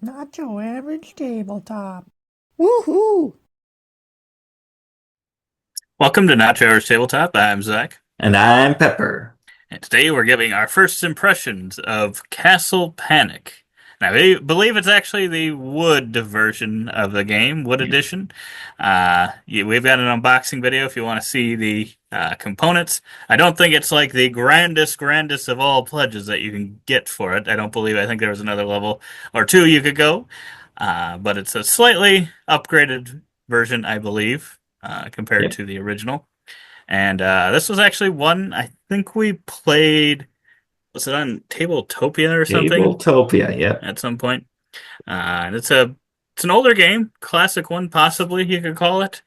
Not your average tabletop. Woohoo! Welcome to Not Your Average Tabletop. I'm Zach, And I'm Pepper. and today we're giving our first impressions of Castle Panic. Now, I believe it's actually the wood version of the game, wood edition. We've got an unboxing video if you want to see the components. I don't think it's like the grandest of all pledges that you can get for it. I think there was another level or two you could go. But it's a slightly upgraded version, I believe, compared Yep. to the original. And this was actually one I think we played. Was it on Tabletopia or something Tabletopia, yep. at some point? And it's an older game, classic one possibly you could call it.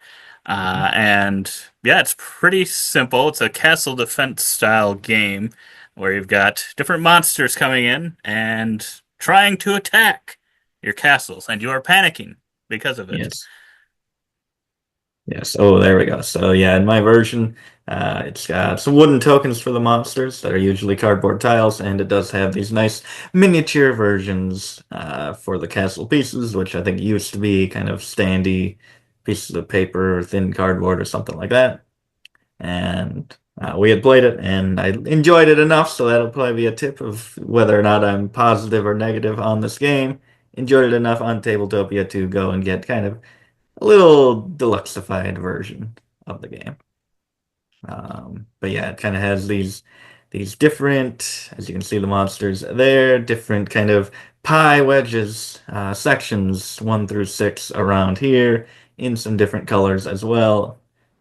And yeah, it's pretty simple. It's a castle defense style game where you've got different monsters coming in and trying to attack your castles, and you are panicking because of it. Yes. Yes. Oh, there we go. So yeah, in my version, it's got some wooden tokens for the monsters that are usually cardboard tiles, and it does have these nice miniature versions for the castle pieces, which I think used to be kind of standy pieces of paper or thin cardboard or something like that. And we had played it, and I enjoyed it enough, so that'll probably be a tip of whether or not I'm positive or negative on this game. Enjoyed it enough on Tabletopia to go and get kind of a little deluxeified version of the game. But yeah, it kind of has these different, as you can see, the monsters there, different kind of pie wedges, sections 1 through 6 around here in some different colors as well.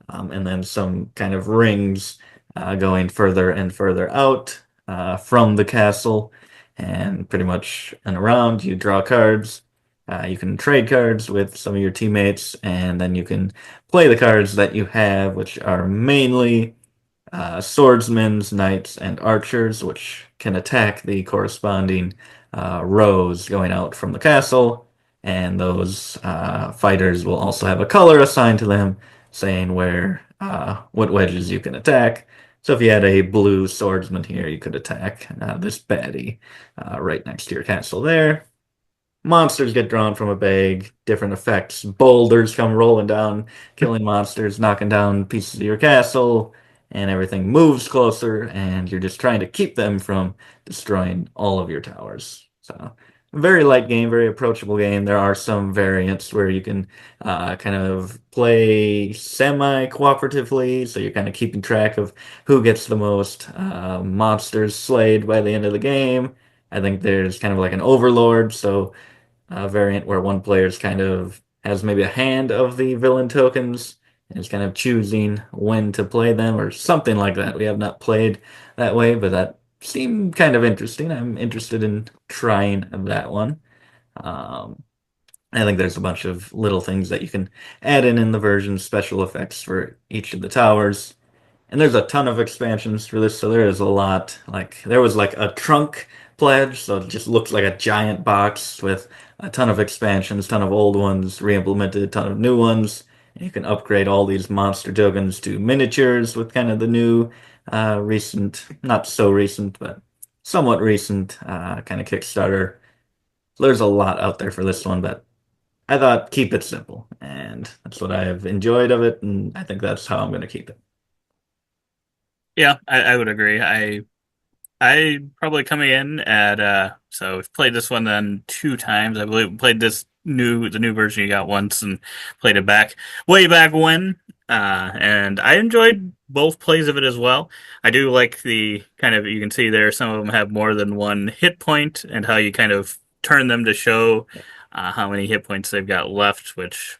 And then some kind of rings going further and further out from the castle and pretty much and around. You draw cards. You can trade cards with some of your teammates, and then you can play the cards that you have, which are mainly swordsmen, knights, and archers, which can attack the corresponding rows going out from the castle. And those fighters will also have a color assigned to them, saying where what wedges you can attack. So if you had a blue swordsman here, you could attack this baddie right next to your castle there. Monsters get drawn from a bag, different effects. Boulders come rolling down, killing monsters, knocking down pieces of your castle, and everything moves closer, and you're just trying to keep them from destroying all of your towers. So, very light game, very approachable game. There are some variants where you can kind of play semi-cooperatively, so you're kind of keeping track of who gets the most monsters slayed by the end of the game. I think there's kind of like an overlord, so variant where one player's kind of has maybe a hand of the villain tokens and is kind of choosing when to play them or something like that. We have not played that way, but that seemed kind of interesting. I'm interested in trying that one. Um, I think there's a bunch of little things that you can add in the version, special effects for each of the towers. And there's a ton of expansions for this, so there is a lot. Like there was like a trunk pledge, so it just looks like a giant box with a ton of expansions, ton of old ones, re-implemented, a ton of new ones. And you can upgrade all these monster tokens to miniatures with kind of the new, recent, not so recent, but somewhat recent kind of Kickstarter. So there's a lot out there for this one, but I thought keep it simple, and that's what I have enjoyed of it, and I think that's how I'm going to keep it. Yeah, I would agree. I probably coming in at so we've played this one then two times. I believe we played the new version you got once and played it back way back when. And I enjoyed both plays of it as well. I do like the kind of you can see there some of them have more than one hit point and how you kind of turn them to show how many hit points they've got left, which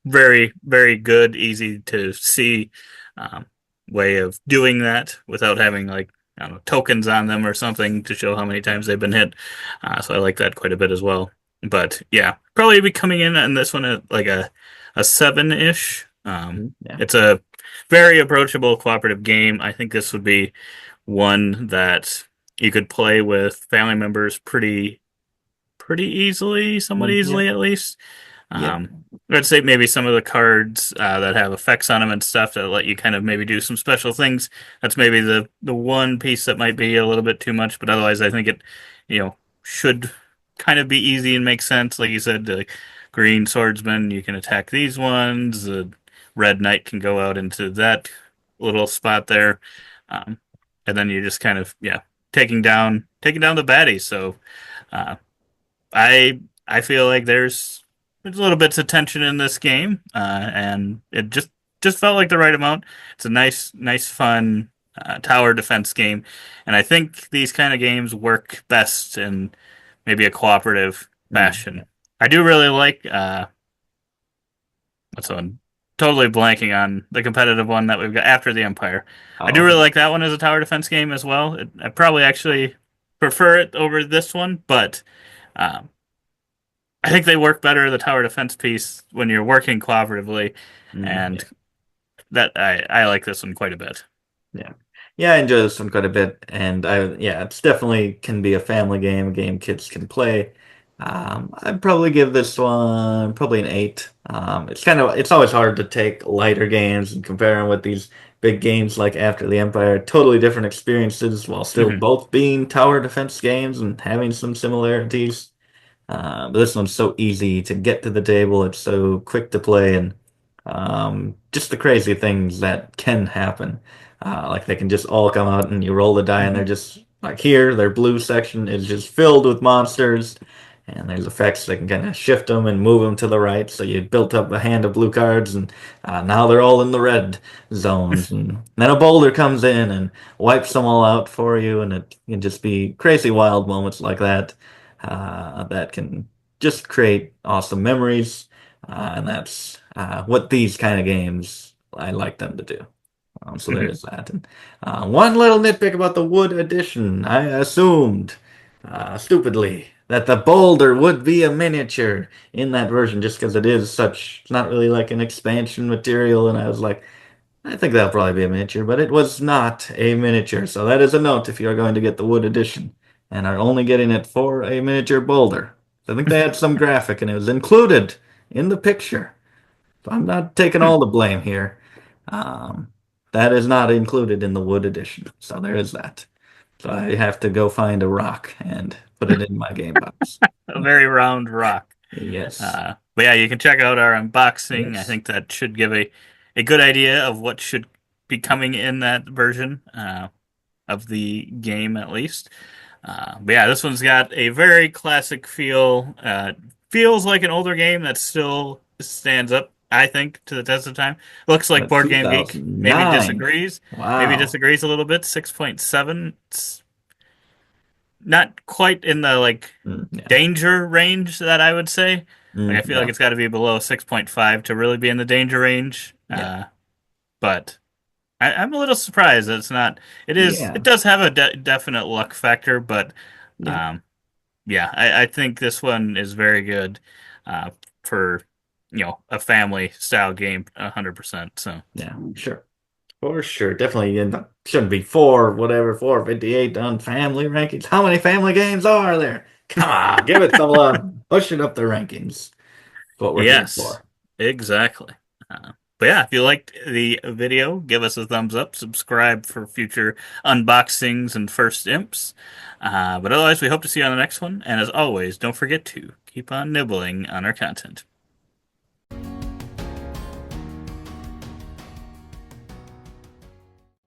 very good, easy to see um, way of doing that without having like I don't know tokens on them or something to show how many times they've been hit. So I like that quite a bit as well. But yeah, probably be coming in on this one at like a 7-ish. Yeah. It's a very approachable cooperative game. I think this would be one that you could play with family members pretty easily, somewhat easily Yep. at least. Yep. I'd say maybe some of the cards that have effects on them and stuff that let you kind of maybe do some special things. That's maybe the one piece that might be a little bit too much, but otherwise I think it, should kind of be easy and make sense. Like you said, the green swordsman, you can attack these ones. The red knight can go out into that little spot there, um, and then you're just kind of taking down the baddies. So uh, I feel like there's a little bits of tension in this game, and it just felt like the right amount. It's a nice, fun tower defense game, and I think these kind of games work best in maybe a cooperative Mm. fashion. I do really like what's one? Totally blanking on the competitive one that we've got after the Empire. I do Oh, really like that one as a tower defense game as well. I probably actually prefer it over this one, but um, I think they work better the tower defense piece when you're working cooperatively, and yeah. that I like this one quite a bit. Yeah. Yeah, I enjoy this one quite a bit. And yeah, it's definitely can be a family game, a game kids can play. I'd probably give this one probably an 8. It's always hard to take lighter games and compare them with these big games like After the Empire. Totally different experiences while still Hmm. both being tower defense games and having some similarities. But this one's so easy to get to the table. It's so quick to play, and just the crazy things that can happen. Like they can just all come out, and you roll the die, and they're Hmm. just like here. Their blue section is just filled with monsters, and there's effects that can kind of shift them and move them to the right. So you built up a hand of blue cards, and now they're all in the red zones. And then a boulder comes in and wipes them all out for you, and it can just be crazy, wild moments like that that can just create awesome memories. And that's what these kind of games I like them to do. So there Hmm. is that. And one little nitpick about the wood edition. I assumed, stupidly, that the boulder would be a miniature in that version just because it's not really like an expansion material. And I was like, I think that'll probably be a miniature, but it was not a miniature. So that is a note if you're going to get the wood edition and are only getting it for a miniature boulder. I think they had some graphic and it was included in the picture. So I'm not taking all the blame here. Um, that is not included in the wood edition. So there is that. So I have to go find a rock and put it in my game box. A very round rock. Yes. But yeah, you can check out our unboxing. I Yes. think that should give a good idea of what should be coming in that version of the game, at least. But yeah, this one's got a very classic feel. Feels like an older game that still stands up, I think, to the test of time. Looks like Board Game Geek maybe 2009. disagrees. Maybe Wow. disagrees a little bit. 6.7. It's not quite in the like Yeah. danger range that I would say. Like I feel like Yeah. it's got to be below 6.5 to really be in the danger range. Yeah. But I'm a little surprised that it's not. It Yeah. does have a definite luck factor, but Yeah. um, yeah, I think this one is very good uh, for a family style game, 100%. So Yeah. Sure. For sure. Definitely. And that shouldn't be 458 on family rankings. How many family games are there? Come on, give it some love. Push it up the rankings. That's what we're here yes, for. exactly. But yeah, if you liked the video, give us a thumbs up, subscribe for future unboxings and first imps. But otherwise, we hope to see you on the next one. And as always, don't forget to keep on nibbling on our content.